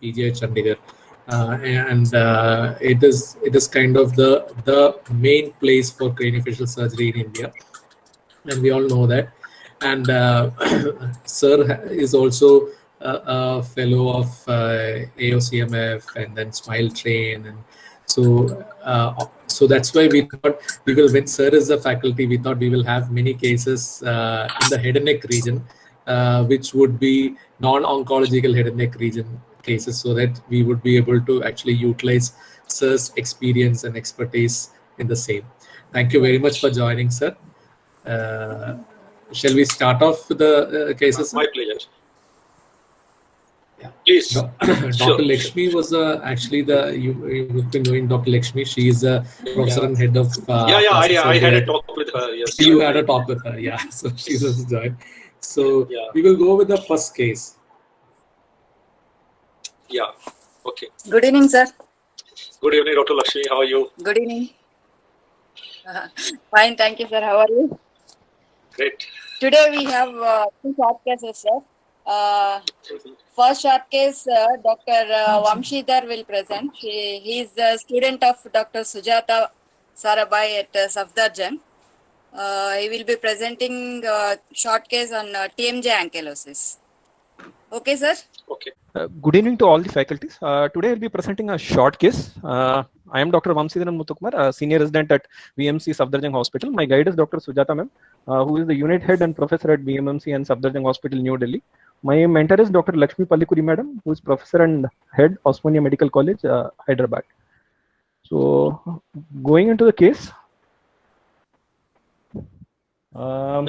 PGI Chandigarh, and it is kind of the main place for craniofacial surgery in India, and we all know that. And Sir is also a fellow of AOCMF and then Smile Train, and so that's why we thought we will, when Sir is the faculty, we thought we will have many cases in the head and neck region, which would be non-oncological head and neck region cases, so that we would be able to actually utilize Sir's experience and expertise in the same. Thank you very much for joining, Sir. Shall we start off with the cases? My pleasure. Yeah. Please. Dr. Lakshmi was actually you've been knowing Dr. Lakshmi. She is a professor and head of. I had a talk with her. Yes. You had a talk with her, yeah. So she's just joined. So we will go with the first case. Yeah. Okay. Good evening, sir. Good evening, Dr. Lakshmi. How are you? Good evening. Fine, thank you, sir. How are you? Great. Today we have two short cases, sir. First short case, Dr. Vamshidhar will present. He is the student of Dr. Sujata Sarabhai at Safdarjung. He will be presenting short case on TMJ ankylosis. Okay, sir? Okay. Good evening to all the faculties. Today I will be presenting a short case. I am Dr. Vamshidhar Kumar, a senior resident at VMC Safdarjung Hospital. My guide is Dr. Sujata ma'am, who is the unit head and professor at VMMC and Safdarjung Hospital, New Delhi. My mentor is Dr. Lakshmi Pallikuri madam, who is professor and head Osmania Medical College, Hyderabad. So, going into the case, my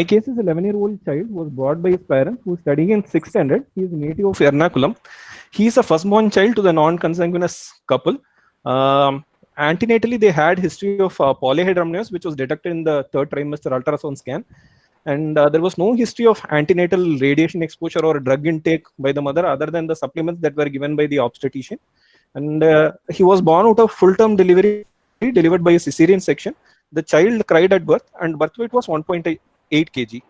case is 11-year-old child who was brought by his parents who is studying in 6th standard. He is native of Ernakulam. He is a firstborn child to the non-consanguineous couple. Antenatally, they had history of polyhydramnios, which was detected in the 3rd trimester ultrasound scan. And there was no history of antenatal radiation exposure or drug intake by the mother other than the supplements that were given by the obstetrician. And he was born out of full-term delivery, delivered by a cesarean section. The child cried at birth, and birth weight was 1.8 kg.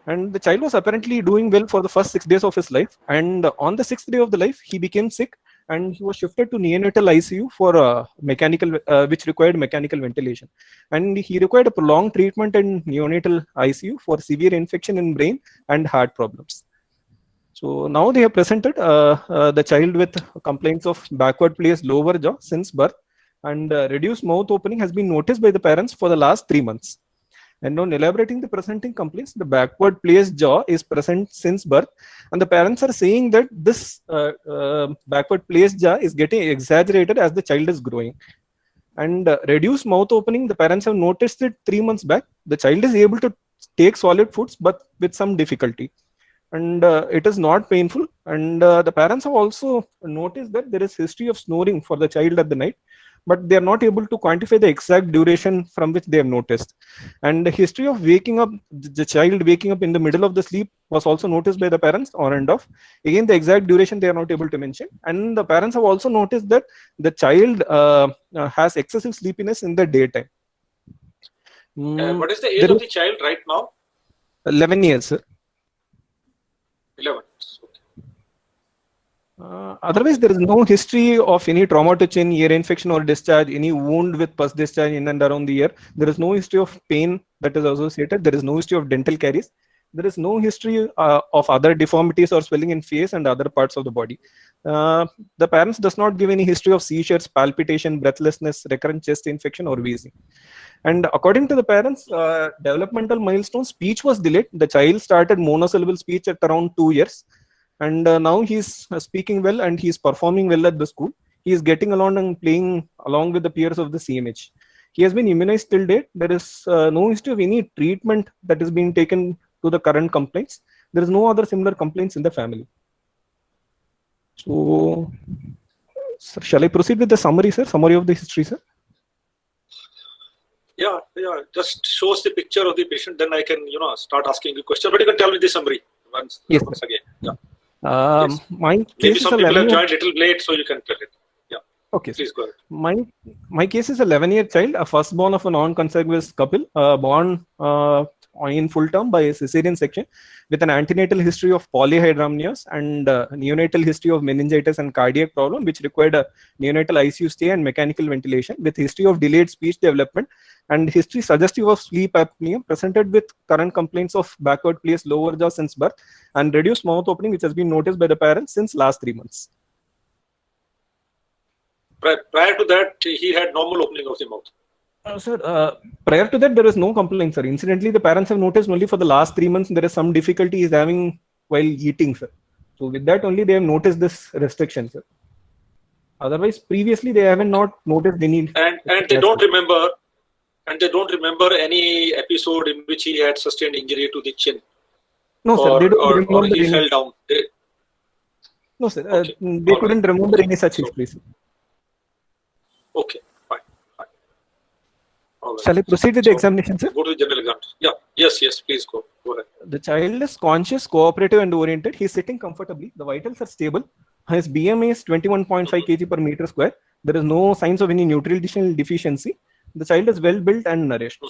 And the child was apparently doing well for the first 6 days of his life. And on the 6th day of the life, he became sick, and he was shifted to neonatal ICU for which required mechanical ventilation. And he required a prolonged treatment in neonatal ICU for severe infection in brain and heart problems. So now they have presented the child with complaints of backward placed lower jaw since birth, and reduced mouth opening has been noticed by the parents for the last 3 months. And on elaborating the presenting complaints, the backward placed jaw is present since birth, and the parents are saying that this backward placed jaw is getting exaggerated as the child is growing. And reduced mouth opening, the parents have noticed it 3 months back. The child is able to take solid foods, but with some difficulty. And it is not painful. And the parents have also noticed that there is history of snoring for the child at the night, but they are not able to quantify the exact duration from which they have noticed. And the history of waking up, the child waking up in the middle of the sleep was also noticed by the parents on and off. Again, the exact duration they are not able to mention. And the parents have also noticed that the child has excessive sleepiness in the daytime. What is the age of the child right now? 11 years, sir. 11. Otherwise, there is no history of any trauma to chin, ear infection or discharge, any wound with pus discharge in and around the ear. There is no history of pain that is associated. There is no history of dental caries. There is no history of other deformities or swelling in face and other parts of the body. The parents does not give any history of seizures, palpitation, breathlessness, recurrent chest infection or wheezing. And according to the parents, developmental milestone, speech was delayed. The child started monosyllable speech at around 2 years. And now he's speaking well and he's performing well at the school. He is getting along and playing along with the peers of the same age. He has been immunized till date. There is no history of any treatment that is being taken to the current complaints. There is no other similar complaints in the family. So, sir, shall I proceed with the summary, sir? Summary of the history, sir? Yeah. Just shows the picture of the patient. Then I can, start asking you question. But you can tell me the summary once again. Yeah. Maybe some people have joined little late, so you can tell it. Yeah. Okay. Please go ahead. My case is a 11-year child, a firstborn of a non-consanguineous couple, born in full term by a cesarean section with an antenatal history of polyhydramnios and neonatal history of meningitis and cardiac problem, which required a neonatal ICU stay and mechanical ventilation, with history of delayed speech development and history suggestive of sleep apnea, presented with current complaints of backward placed lower jaw since birth and reduced mouth opening, which has been noticed by the parents since last 3 months. Prior to that, he had normal opening of the mouth. Sir, prior to that, there is no complaint, sir. Incidentally, the parents have noticed only for the last 3 months there is some difficulty he's having while eating, sir. So with that only they have noticed this restriction, sir. Otherwise, previously they haven't not noticed any. And they don't remember. And they don't remember any episode in which he had sustained injury to the chin. No, sir. They don't remember or he any... fell down. No, sir. Okay. They couldn't remember any such history, sir. Okay, fine. All right. Shall I proceed with the examination, sir? Go to the general exam. Yeah. Yes, please go. Go ahead. The child is conscious, cooperative, and oriented. He's sitting comfortably. The vitals are stable. His BMI is 21.5 kg per meter square. There is no signs of any nutritional deficiency. The child is well built and nourished.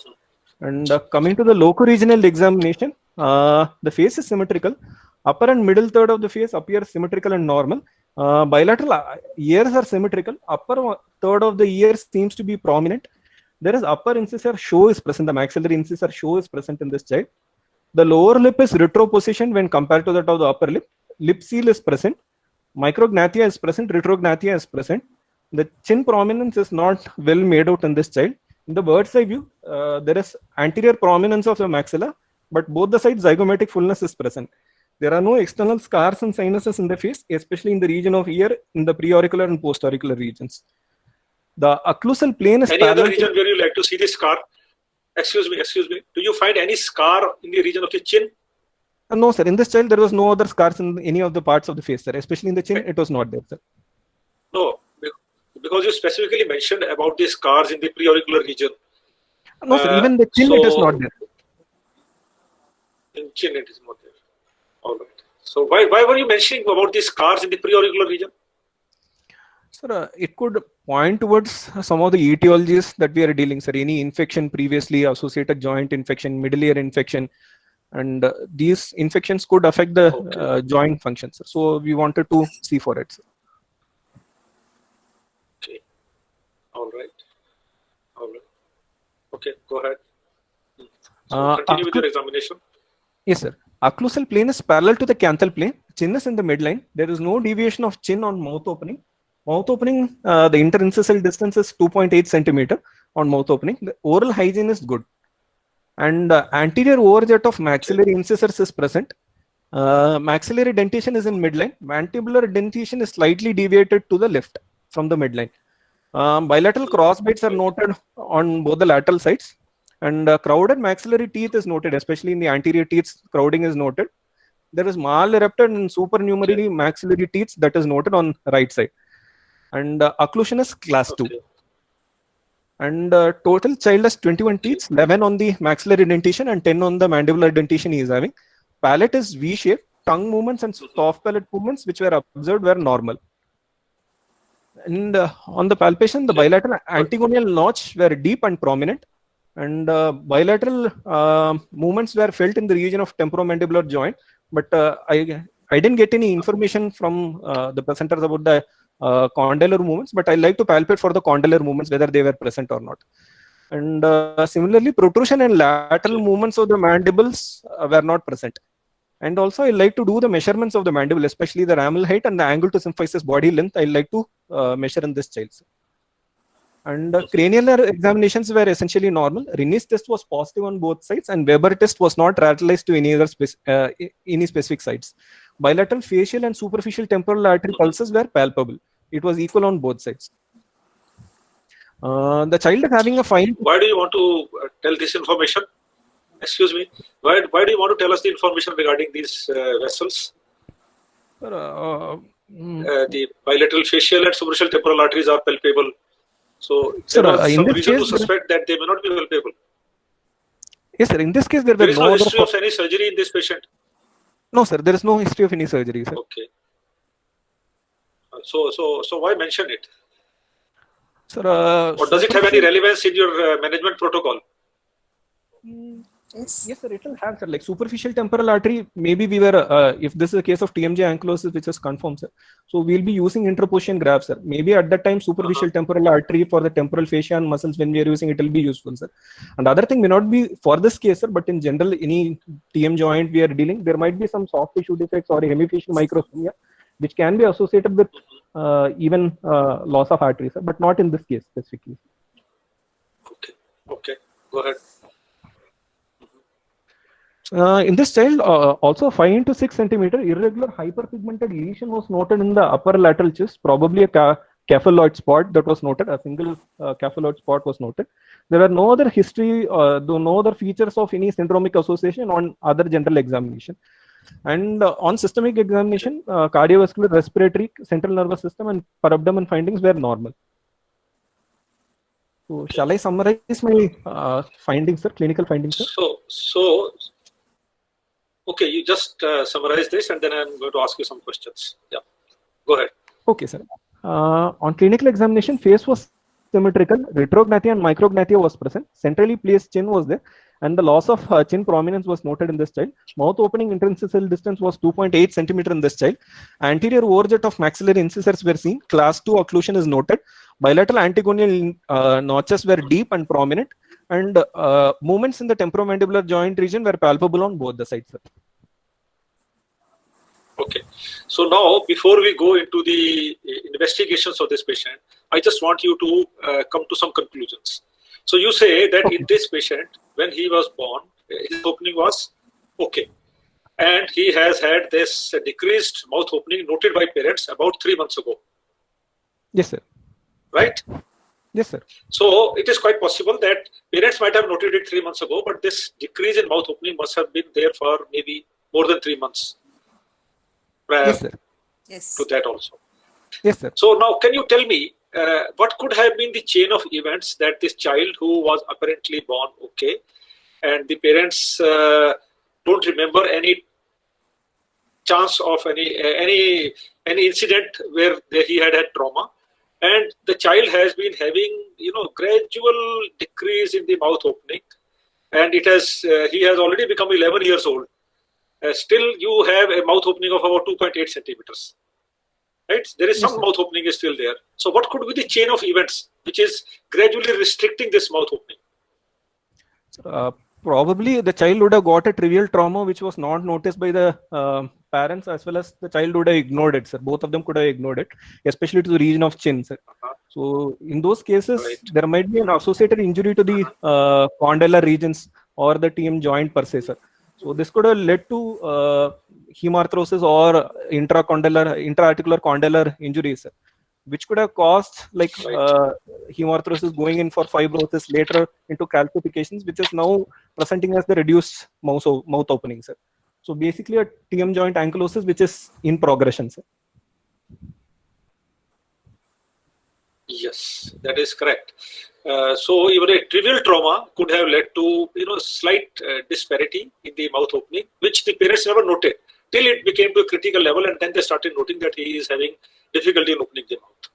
And coming to the loco-regional examination, the face is symmetrical. Upper and middle third of the face appears symmetrical and normal. Bilateral ears are symmetrical. Upper third of the ear seems to be prominent. There is upper incisor show is present. The maxillary incisor show is present in this child. The lower lip is retropositioned when compared to that of the upper lip. Lip seal is present. Micrognathia is present. Retrognathia is present. The chin prominence is not well made out in this child. In the bird's eye view, there is anterior prominence of the maxilla, but both the sides zygomatic fullness is present. There are no external scars and sinuses in the face, especially in the region of ear, in the preauricular and postauricular regions. The occlusal plane is any other region where you like to see the scar? Excuse me. Do you find any scar in the region of the chin? No, sir. In this child, there was no other scars in any of the parts of the face, sir. Especially in the chin, it was not there, sir. No, because you specifically mentioned about the scars in the preauricular region. No, sir. Even the chin, it is not there. In chin, it is not there. All right. So why were you mentioning about the scars in the preauricular region? Sir, it could point towards some of the etiologies that we are dealing, sir. Any infection previously, associated joint infection, middle ear infection, and these infections could affect the joint functions. So we wanted to see for it, sir. Okay. All right. Okay, go ahead. So continue with your examination. Yes, sir. Occlusal plane is parallel to the canthal plane. Chin is in the midline. There is no deviation of chin on mouth opening. Mouth opening, the interincisal distance is 2.8 centimeter on mouth opening. The oral hygiene is good. And anterior overjet of maxillary incisors is present. Maxillary dentation is in midline. Mandibular dentation is slightly deviated to the left from the midline. Bilateral crossbites are noted on both the lateral sides. And crowded maxillary teeth is noted, especially in the anterior teeth, crowding is noted. There is mal-erupted and supernumerary maxillary teeth that is noted on right side. And occlusion is class 2. And total child has 21 teeth, 11 on the maxillary dentation and 10 on the mandibular dentation he is having. Palate is V-shaped. Tongue movements and soft palate movements which were observed were normal. And on the palpation, the bilateral antegonial notch were deep and prominent. And bilateral movements were felt in the region of temporomandibular joint. But I didn't get any information from the presenters about the condylar movements, but I like to palpate for the condylar movements, whether they were present or not. And similarly, protrusion and lateral movements of the mandibles were not present. And also, I like to do the measurements of the mandible, especially the ramal height and the angle to symphysis body length. I like to measure in this child. And cranial examinations were essentially normal. Rinne's test was positive on both sides, and Weber test was not lateralized to any other any specific sides. Bilateral facial and superficial temporal artery pulses were palpable. It was equal on both sides. The child is having a fine. Why do you want to tell this information? Excuse me. Why do you want to tell us the information regarding these vessels? The bilateral facial and superficial temporal arteries are palpable. So there was some reason to suspect that they may not be palpable. Yes, sir. In this case, there is no history of any surgery in this patient. No, sir. There is no history of any surgery, sir. Okay. So why mention it? Sir, or does it have any relevance in your management protocol? Yes. Yes, sir, it will have, sir. Like superficial temporal artery, maybe we were, if this is a case of TMJ ankylosis, which is confirmed, sir. So we'll be using interposition graph, sir. Maybe at that time, superficial temporal artery for the temporal fascia and muscles, when we are using it, will be useful, sir. And the other thing may not be for this case, sir, but in general, any TM joint we are dealing, there might be some soft tissue defects or hemifacial microsomia, which can be associated with even loss of artery, sir, but not in this case specifically. Okay. Okay. Go ahead. In this child, also 5 into 6 centimeter irregular hyperpigmented lesion was noted in the upper lateral chest, probably a capsuloid spot that was noted. A single capsuloid spot was noted. There are no other history, though no other features of any syndromic association on other general examination. And on systemic examination, cardiovascular, respiratory, central nervous system, and perabdomen findings were normal. So, shall I summarize my findings, sir? Clinical findings, sir? Okay, you just summarize this, and then I'm going to ask you some questions. Yeah, go ahead. Okay, sir. On clinical examination, face was symmetrical, retrognathia and micrognathia was present, centrally placed chin was there, and the loss of chin prominence was noted in this child. Mouth opening interstitial distance was 2.8 centimeter in this child. Anterior overjet of maxillary incisors were seen. Class 2 occlusion is noted. Bilateral antegonial notches were deep and prominent, and movements in the temporomandibular joint region were palpable on both the sides, sir. Okay. So now, before we go into the investigations of this patient, I just want you to come to some conclusions. So you say that in this patient, when he was born, his opening was okay. And he has had this decreased mouth opening noted by parents about 3 months ago. Yes, sir. Right? Yes, sir. So it is quite possible that parents might have noted it 3 months ago, but this decrease in mouth opening must have been there for maybe more than 3 months. Yes, sir. Yes. To that also. Yes, sir. So now, can you tell me what could have been the chain of events that this child who was apparently born okay, and the parents don't remember any chance of any incident where he had trauma, and the child has been having gradual decrease in the mouth opening, and it has he has already become 11 years old. Still, you have a mouth opening of about 2.8 centimeters. Right? There is some mouth opening is still there. So what could be the chain of events which is gradually restricting this mouth opening? Probably the child would have got a trivial trauma which was not noticed by the parents, as well as the child would have ignored it, sir. Both of them could have ignored it, especially to the region of chin, sir. So in those cases, there might be an associated injury to the condylar regions or the TM joint per se, sir. So this could have led to hemarthrosis or intra-articular condylar injuries, sir, which could have caused like hemarthrosis going in for fibrosis, later into calcifications, which is now presenting as the reduced mouth opening, sir. So basically a TM joint ankylosis which is in progression, sir. Yes, that is correct. So even a trivial trauma could have led to slight disparity in the mouth opening, which the parents never noted till it became to a critical level, and then they started noting that he is having difficulty in opening the mouth.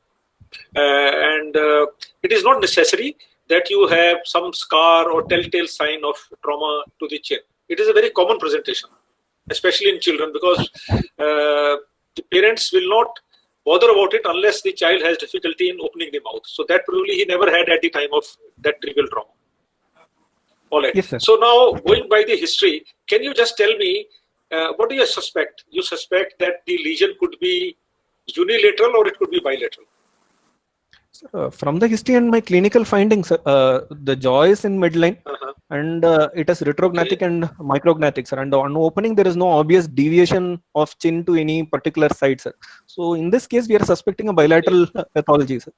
It is not necessary that you have some scar or telltale sign of trauma to the chin. It is a very common presentation, especially in children, because the parents will not bother about it unless the child has difficulty in opening the mouth. So that probably he never had at the time of that trivial trauma. All right. Yes, sir. So now, going by the history, can you just tell me what do you suspect? You suspect that the lesion could be unilateral or it could be bilateral? Sir, from the history and my clinical findings, the jaw is in midline, and it is retrognathic and micrognathic, sir. And on opening, there is no obvious deviation of chin to any particular side, sir. So in this case, we are suspecting a bilateral pathology, sir.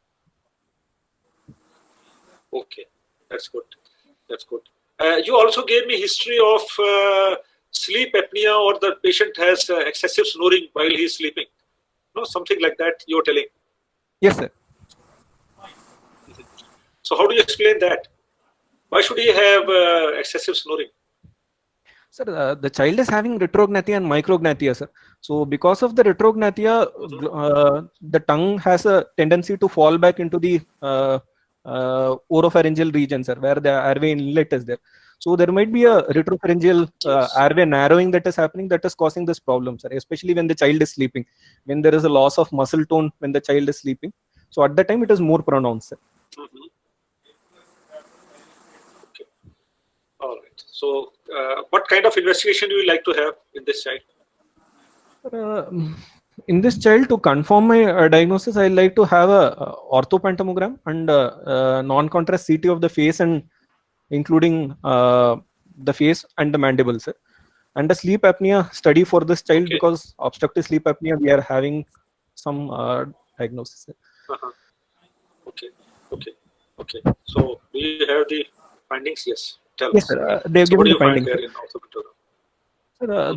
Okay, that's good. That's good. You also gave me history of sleep apnea, or the patient has excessive snoring while he is sleeping. No, something like that you are telling. Yes, sir. So how do you explain that? Why should he have excessive snoring? Sir, the child is having retrognathia and micrognathia, sir. So because of the retrognathia, the tongue has a tendency to fall back into the oropharyngeal region, sir, where the airway inlet is there. So there might be a retropharyngeal airway narrowing that is happening, that is causing this problem, sir, especially when the child is sleeping, when there is a loss of muscle tone when the child is sleeping. So at that time, it is more pronounced, sir. Okay. All right. So what kind of investigation do you like to have in this child? In this child, to confirm my diagnosis, I like to have a orthopantomogram and non-contrast CT of the face, and including the face and the mandible, sir. And a sleep apnea study for this child, because obstructive sleep apnea, we are having some diagnosis, sir. Okay. So do you have the findings? Yes. Tell yes, us. Sir, they have given the findings.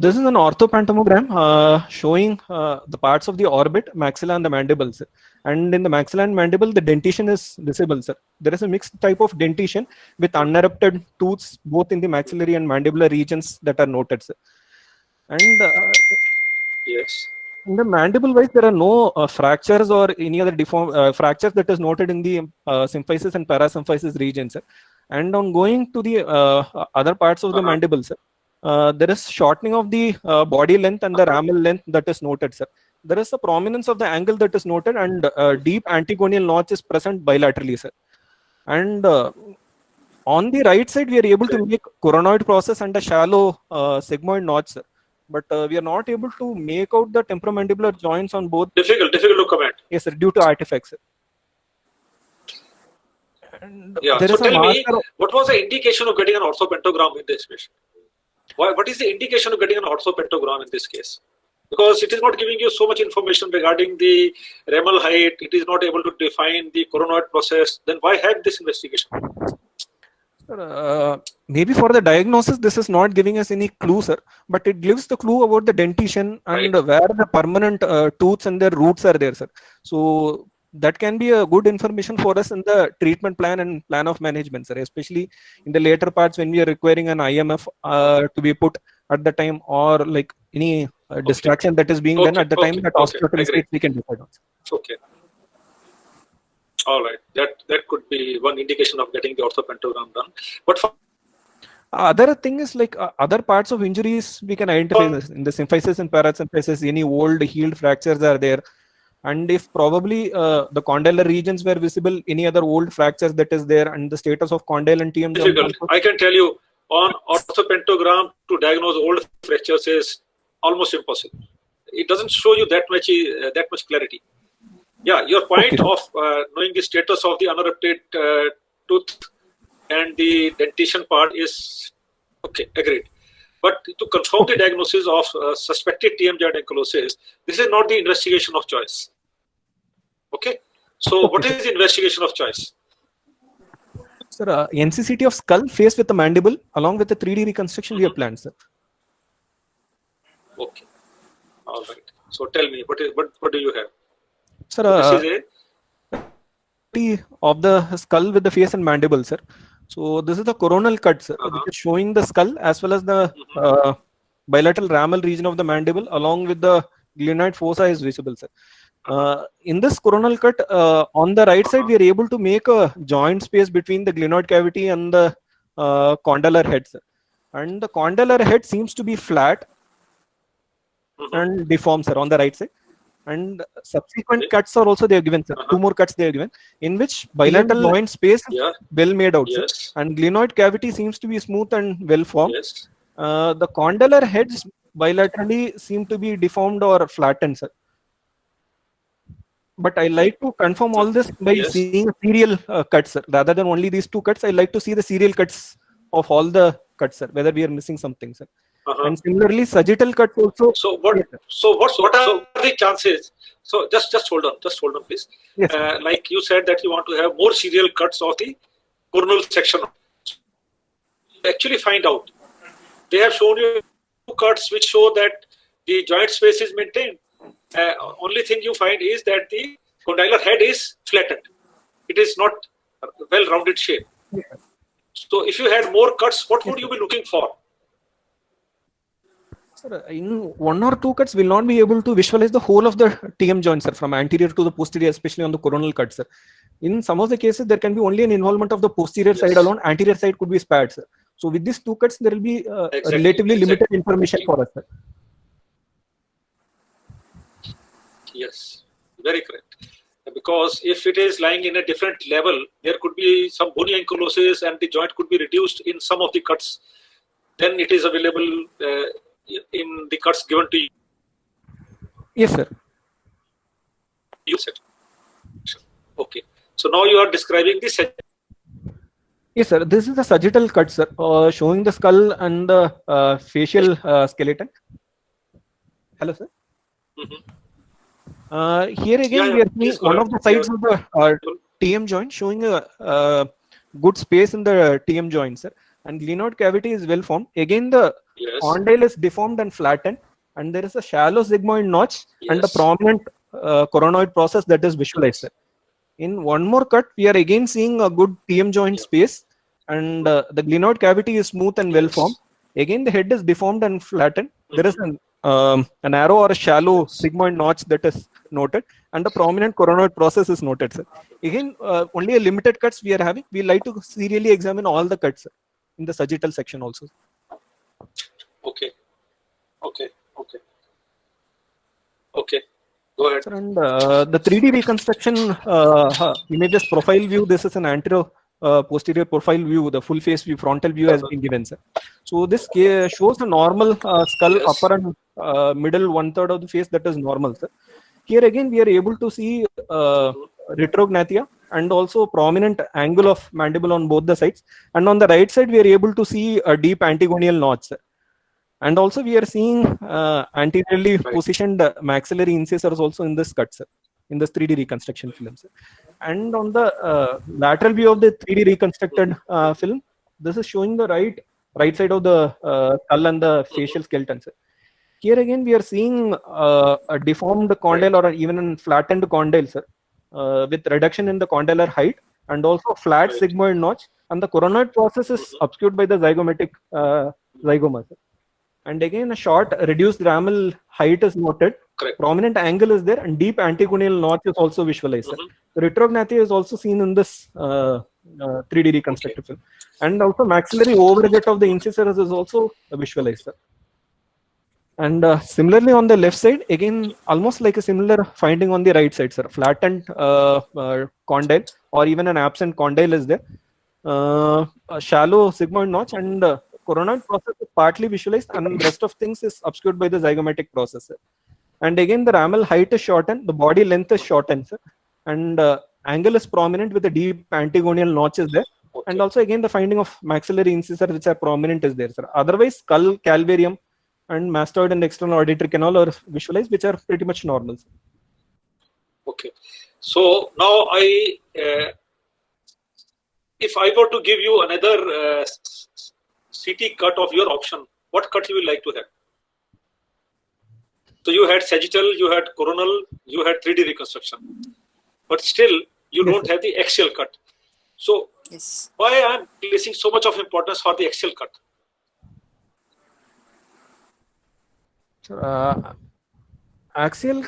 This is an orthopantomogram showing the parts of the orbit, maxilla, and the mandible, sir. And in the maxilla and mandible, the dentition is visible, sir. There is a mixed type of dentition with unerupted tooths both in the maxillary and mandibular regions that are noted, sir. And yes, in the mandible wise, there are no fractures or any other fractures that is noted in the symphysis and parasymphysis regions, sir. And on going to the other parts of the mandible, sir, there is shortening of the body length and the ramal length that is noted, sir. There is a prominence of the angle that is noted, and deep antigonial notch is present bilaterally, sir. And on the right side, we are able to make coronoid process and a shallow sigmoid notch, sir. But we are not able to make out the temporomandibular joints on both. Difficult to comment. Yes, sir, due to artifacts, sir. And yeah. So tell me, what was the indication of getting an orthopantogram in this patient? What is the indication of getting an orthopantogram in this case? Because it is not giving you so much information regarding the ramal height, it is not able to define the coronoid process, then why have this investigation? Maybe for the diagnosis, this is not giving us any clue, sir, but it gives the clue about the dentition and where the permanent tooths and their roots are there, sir. So that can be a good information for us in the treatment plan and plan of management, sir, especially in the later parts when we are requiring an IMF to be put at the time, or like any distraction that is being done at the time that hospital state we can decide on. Okay. All right. That could be one indication of getting the orthopantogram done. But for other thing is like other parts of injuries we can identify in the symphysis and parasymphysis. Any old healed fractures are there. And if probably the condylar regions were visible, any other old fractures that is there, and the status of condyle and TMJ. Difficult. I can tell you, on orthopantogram to diagnose old fractures is almost impossible. It doesn't show you that much clarity. Yeah, your point of knowing the status of the unerupted tooth and the dentition part is okay, agreed. But to confirm the diagnosis of suspected TMJ ankylosis, this is not the investigation of choice. Okay, so what is the investigation of choice? Sir, NCCT of skull face with the mandible along with the 3D reconstruction we have planned, sir. Okay, all right. So tell me, what do you have? Sir, so this is of the skull with the face and mandible, sir. So this is the coronal cut, sir, which is showing the skull as well as the bilateral ramal region of the mandible along with the glenoid fossa is visible, sir. In this coronal cut, on the right side, we are able to make a joint space between the glenoid cavity and the condylar head, sir. And the condylar head seems to be flat and deformed, sir, on the right side. And subsequent cuts are also they are given, sir. 2 more cuts they are given, in which bilateral joint space is well made out, sir. And glenoid cavity seems to be smooth and well formed. The condylar heads bilaterally seem to be deformed or flattened, sir. But I like to confirm all this by seeing serial cuts, sir. Rather than only these 2 cuts, I like to see the serial cuts of all the cuts, sir, whether we are missing something, sir. And similarly, sagittal cuts also. So what? What are the chances? So just hold on, please. Yes, like you said that you want to have more serial cuts of the coronal section. Actually, find out. They have shown you 2 cuts which show that the joint space is maintained. Only thing you find is that the condylar head is flattened. It is not a well-rounded shape. So if you had more cuts, what would you be looking for? Sir, in 1 or 2 cuts, we'll not be able to visualize the whole of the TM joint, sir, from anterior to the posterior, especially on the coronal cut, sir. In some of the cases, there can be only an involvement of the posterior side alone. Anterior side could be spared, sir. So with these 2 cuts, there will be Exactly, relatively limited exactly. information for us, sir. Yes, very correct. Because if it is lying in a different level, there could be some bony ankylosis and the joint could be reduced in some of the cuts. Then it is available in the cuts given to you. Yes, sir. Okay. So now you are describing the Yes, sir. This is the sagittal cut, sir, showing the skull and the facial skeleton. Hello, sir. Here again, we are seeing one of the sides of the TM joint showing a good space in the TM joint, sir. And glenoid cavity is well formed. Again, the condyle is deformed and flattened, and there is a shallow sigmoid notch and a prominent coronoid process that is visualized, sir. In one more cut, we are again seeing a good TM joint space, and the glenoid cavity is smooth and well formed. Again, the head is deformed and flattened. There is an arrow or a shallow sigmoid notch that is noted, and the prominent coronoid process is noted, sir. Again, only a limited cuts we are having. We like to serially examine all the cuts, sir, in the sagittal section also. Okay. Okay. Okay. Okay. Go ahead. Sir, and the 3D reconstruction images profile view, this is an anterior posterior profile view, the full face view, frontal view has been given, sir. So this shows a normal skull, upper and middle 1/3 of the face that is normal, sir. Here again, we are able to see retrognathia and also prominent angle of mandible on both the sides. And on the right side, we are able to see a deep antigonial notch, sir. And also we are seeing anteriorly positioned maxillary incisors also in this cut, sir, in this 3D reconstruction film, sir. And on the lateral view of the 3D reconstructed film, this is showing the right side of the skull and the facial skeleton, sir. Here again, we are seeing a deformed condyle or even a flattened condyle, sir, with reduction in the condylar height and also flat sigmoid notch. And the coronoid process is obscured by the zygomatic zygoma, sir. And again, a short reduced ramal height is noted. Prominent angle is there, and deep antigonial notch is also visualized. Retrognathia is also seen in this 3D reconstructed film. And also maxillary overjet of the incisors is also visualized, sir. And similarly on the left side, again, almost like a similar finding on the right side, sir. Flattened condyle or even an absent condyle is there. A shallow sigmoid notch and coronoid process is partly visualized, and the rest of things is obscured by the zygomatic process, sir. And again, the ramal height is shortened, the body length is shortened, sir. And angle is prominent with a deep antigonial notch is there. And also again, the finding of maxillary incisor which are prominent is there, sir. Otherwise, skull, calvarium, and mastoid and external auditory canal are visualized, which are pretty much normal, sir. Okay. So now if I were to give you another CT cut of your option, what cut you will like to have? So you had sagittal, you had coronal, you had 3D reconstruction, but still you don't have the axial cut. So why I am placing so much of importance for the axial cut? Axial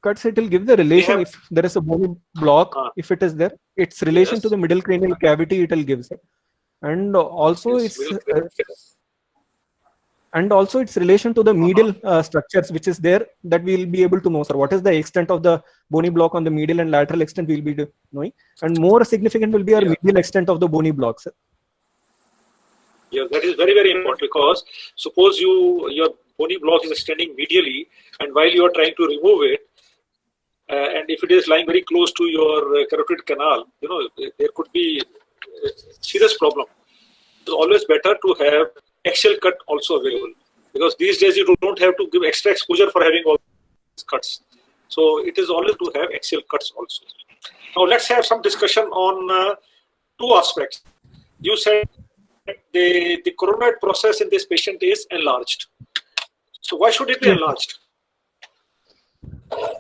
cuts, it will give the relation if there is a bony block, if it is there, its relation to the middle cranial cavity it will give, sir. And also its relation to the medial structures which is there, that we will be able to know, sir. What is the extent of the bony block on the medial and lateral extent we will be knowing, and more significant will be our medial extent of the bony block, sir. Yeah, that is very, very important, because suppose your bony block is extending medially, and while you are trying to remove it, and if it is lying very close to your carotid canal, you know, there could be a serious problem. It's always better to have axial cut also available, because these days you don't have to give extra exposure for having all these cuts. So it is always to have axial cuts also. Now let's have some discussion on two aspects. You said the coronoid process in this patient is enlarged. So why should it be enlarged?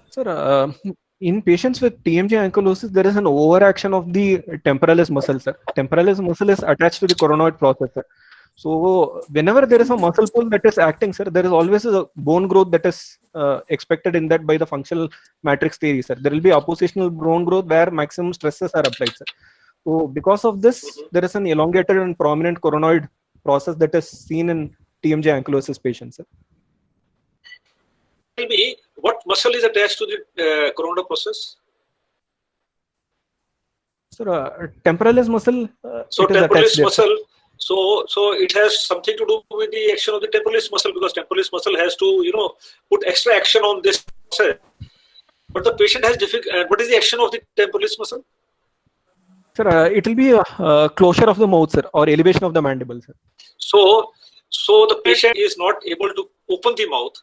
Sir, in patients with TMJ ankylosis, there is an overaction of the temporalis muscle, sir. Temporalis muscle is attached to the coronoid process, sir. So whenever there is a muscle pull that is acting, sir, there is always a bone growth that is expected in that by the functional matrix theory, sir. There will be oppositional bone growth where maximum stresses are applied, sir. So because of this, there is an elongated and prominent coronoid process that is seen in TMJ ankylosis patients. Sir. Tell me, what muscle is attached to the coronal process? Sir, temporalis muscle. So temporalis muscle. So it has something to do with the action of the temporalis muscle, because temporalis muscle has to put extra action on this muscle. But the patient has difficult. What is the action of the temporalis muscle? Sir, it will be a closure of the mouth, sir, or elevation of the mandible, sir. So the patient is not able to open the mouth.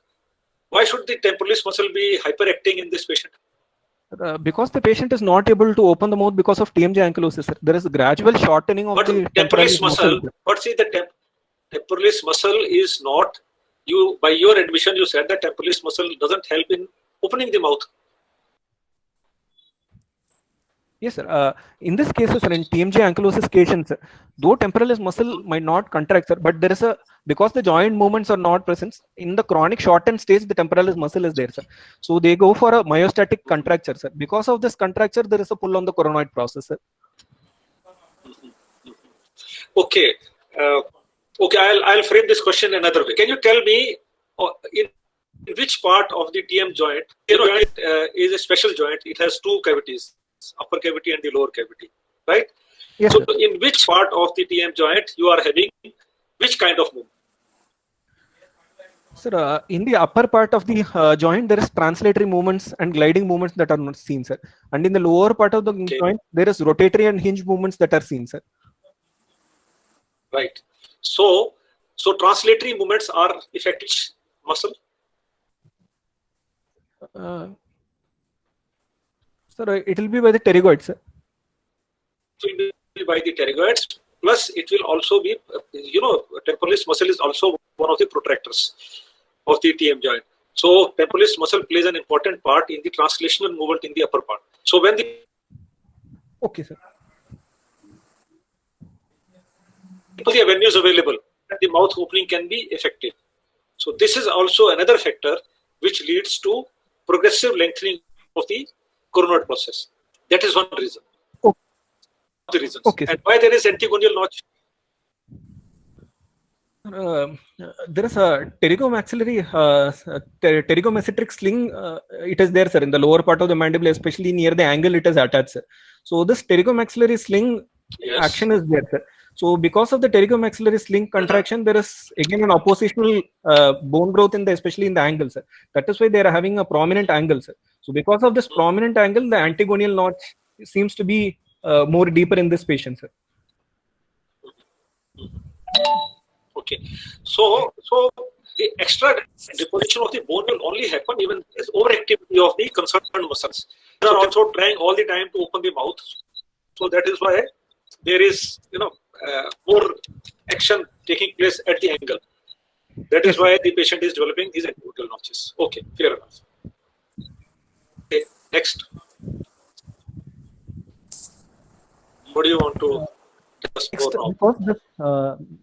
Why should the temporalis muscle be hyperacting in this patient? Because the patient is not able to open the mouth because of TMJ ankylosis, sir. There is a gradual shortening of the temporalis muscle. But see, the temporalis muscle is not. By your admission, you said that temporalis muscle doesn't help in opening the mouth. Yes, sir. In this case, sir, in TMJ ankylosis patients, though temporalis muscle might not contract, sir, but there is because the joint movements are not present in the chronic shortened stage, the temporalis muscle is there, sir. So they go for a myostatic contracture, sir. Because of this contracture, there is a pull on the coronoid process, sir. Okay. I'll frame this question another way. Can you tell me in which part of the TM joint? Joint is a special joint. It has two cavities, upper cavity and the lower cavity, right? Yes, so sir. In which part of the TM joint you are having which kind of movement? Sir, in the upper part of the joint, there is translatory movements and gliding movements that are not seen, sir. And in the lower part of the joint, there is rotatory and hinge movements that are seen, sir. Right. So translatory movements are affecting muscle? Sir, it will be by the pterygoid, sir. It will be by the pterygoids. Plus, it will also be, temporalis muscle is also one of the protractors of the TM joint. So, temporalis muscle plays an important part in the translational movement in the upper part. So, when the okay, sir. The avenues available, the mouth opening can be effective. So, this is also another factor which leads to progressive lengthening of the coronoid process. That is one reason. The reasons. Okay, and why there is antigonial notch? There is a pterygomaxillary, pterygomesenteric sling. It is there, sir, in the lower part of the mandible, especially near the angle it is attached, sir. So this pterygomaxillary sling action is there, sir. So because of the pterygomaxillary sling contraction, there is again an oppositional bone growth especially in the angle, sir. That is why they are having a prominent angle, sir. So because of this prominent angle, the antigonial notch seems to be more deeper in this patient, sir. Okay, so the extra deposition of the bone will only happen even as overactivity of the concerned muscles. They are also trying all the time to open the mouth, so that is why there is more action taking place at the angle. That is why the patient is developing these antigonial notches. Okay, fair enough. Okay, next. What do you want to discuss more now? Because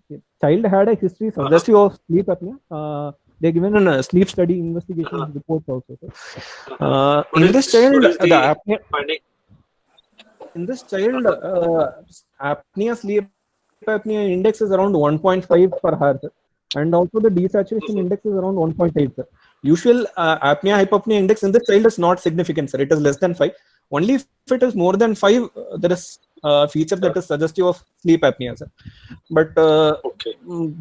this child had a history suggestive of sleep apnea. They given a sleep study investigation report also. In this child, the apnea. Finding? In this child, sleep apnea index is around 1.5 per hour, sir. And also the desaturation index is around 1.8, sir. Usual apnea hypopnea index in this child is not significant, sir. It is less than 5. Only if it is more than 5, there is a feature that is suggestive of sleep apnea, sir. But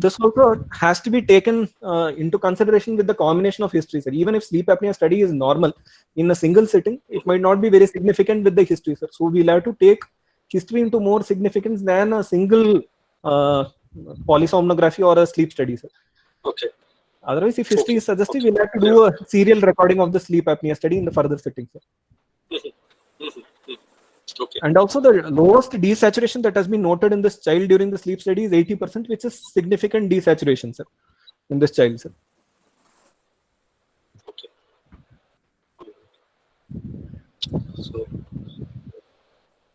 this also has to be taken into consideration with the combination of history, sir. Even if sleep apnea study is normal in a single sitting, it might not be very significant with the history, sir. So we'll have to take history into more significance than a single polysomnography or a sleep study, sir. Okay. Otherwise, if history is suggestive, we'll have to do a serial recording of the sleep apnea study in the further setting, sir. Okay. And also the lowest desaturation that has been noted in this child during the sleep study is 80%, which is significant desaturation, sir, in this child, sir. Okay.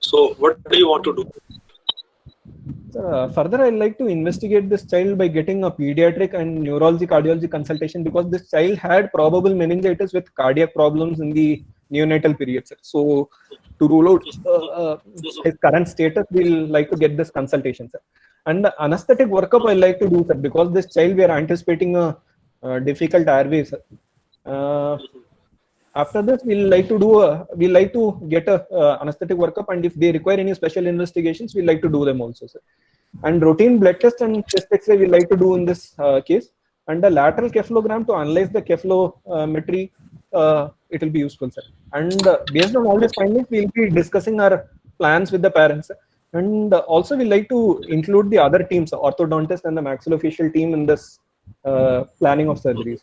So what do you want to do? Further, I'd like to investigate this child by getting a pediatric and neurology cardiology consultation, because this child had probable meningitis with cardiac problems in the neonatal period, sir. So to rule out his current status, we'll like to get this consultation, sir. And the anesthetic workup I like to do, sir, because this child we are anticipating a difficult airway, sir. After this, we'll like to get a anesthetic workup, and if they require any special investigations, we'll like to do them also, sir. And routine blood test and chest X-ray we'll like to do in this case, and the lateral cephalogram to analyze the cephalometry, it will be useful, sir. And based on all these findings, we'll be discussing our plans with the parents, sir. And also we'll like to include the other teams, orthodontist and the maxillofacial team, in this planning of surgeries.